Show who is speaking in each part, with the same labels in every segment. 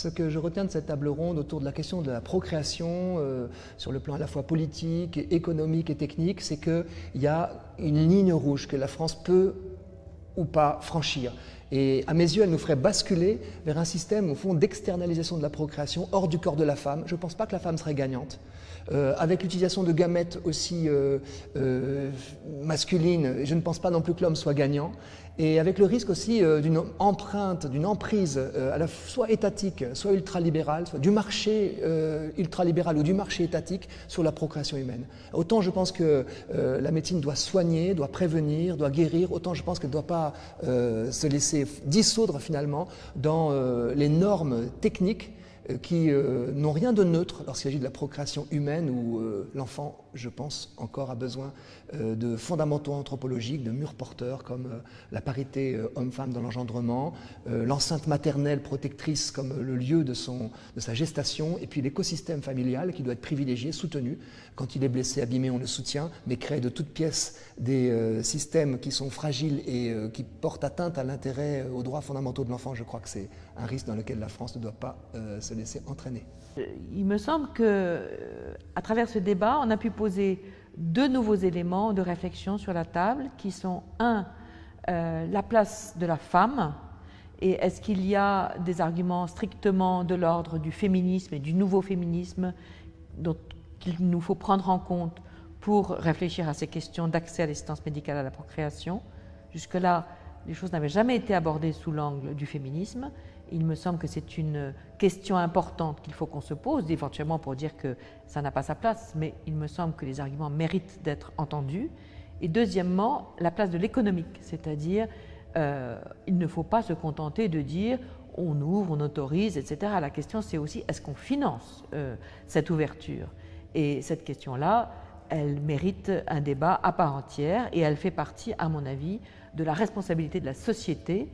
Speaker 1: Ce que je retiens de cette table ronde autour de la question de la procréation, sur le plan à la fois politique, économique et technique, c'est qu'il y a une ligne rouge que la France peut ou pas franchir. Et à mes yeux, elle nous ferait basculer vers un système au fond d'externalisation de la procréation hors du corps de la femme. Je ne pense pas que la femme serait gagnante. Avec l'utilisation de gamètes aussi masculines, je ne pense pas non plus que l'homme soit gagnant. Et avec le risque aussi d'une empreinte, d'une emprise à la soit étatique, soit ultralibérale, soit du marché ultralibéral ou du marché étatique sur la procréation humaine. Autant je pense que la médecine doit soigner, doit prévenir, doit guérir, autant je pense qu'elle ne doit pas se laisser dissoudre finalement dans les normes techniques qui n'ont rien de neutre lorsqu'il s'agit de la procréation humaine où l'enfant, je pense, encore a besoin de fondamentaux anthropologiques, de murs porteurs comme la parité homme-femme dans l'engendrement, l'enceinte maternelle protectrice comme le lieu de sa gestation, et puis l'écosystème familial qui doit être privilégié, soutenu. Quand il est blessé, abîmé, on le soutient, mais créer de toutes pièces des systèmes qui sont fragiles et qui portent atteinte à l'intérêt, aux droits fondamentaux de l'enfant, je crois que c'est un risque dans lequel la France ne doit pas se laisser entraîner.
Speaker 2: Il me semble qu'à travers ce débat, on a pu poser deux nouveaux éléments de réflexion sur la table qui sont, la place de la femme, et est-ce qu'il y a des arguments strictement de l'ordre du féminisme et du nouveau féminisme qu'il nous faut prendre en compte pour réfléchir à ces questions d'accès à l'assistance médicale à la procréation. Jusque-là, les choses n'avaient jamais été abordées sous l'angle du féminisme. Il me semble que c'est une question importante qu'il faut qu'on se pose, éventuellement pour dire que ça n'a pas sa place, mais il me semble que les arguments méritent d'être entendus. Et deuxièmement, la place de l'économique, c'est-à-dire il ne faut pas se contenter de dire on ouvre, on autorise, etc. La question c'est aussi est-ce qu'on finance cette ouverture? Et cette question-là, elle mérite un débat à part entière et elle fait partie, à mon avis, de la responsabilité de la société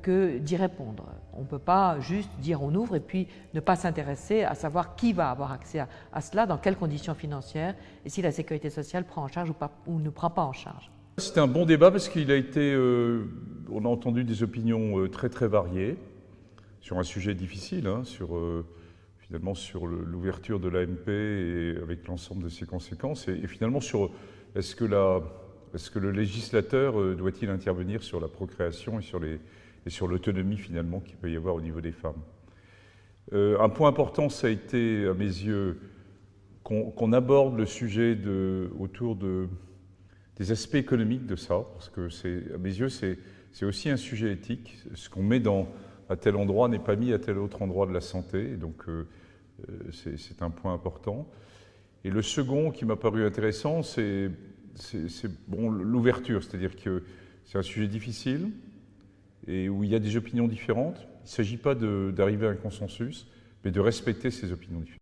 Speaker 2: que d'y répondre. On ne peut pas juste dire on ouvre et puis ne pas s'intéresser à savoir qui va avoir accès à cela, dans quelles conditions financières et si la sécurité sociale prend en charge ou ne prend pas en charge.
Speaker 3: C'était un bon débat parce qu'il a été, on a entendu des opinions très très variées sur un sujet difficile, hein, finalement sur l'ouverture de l'AMP et avec l'ensemble de ses conséquences et finalement sur est-ce que le législateur doit-il intervenir sur la procréation et sur l'autonomie finalement qu'il peut y avoir au niveau des femmes. Un point important, ça a été à mes yeux qu'on aborde le sujet autour des aspects économiques de ça, parce que à mes yeux c'est aussi un sujet éthique. Ce qu'on met à tel endroit n'est pas mis à tel autre endroit de la santé, donc c'est un point important. Et le second qui m'a paru intéressant, c'est l'ouverture, c'est-à-dire que c'est un sujet difficile et où il y a des opinions différentes. Il ne s'agit pas d'arriver à un consensus, mais de respecter ces opinions différentes.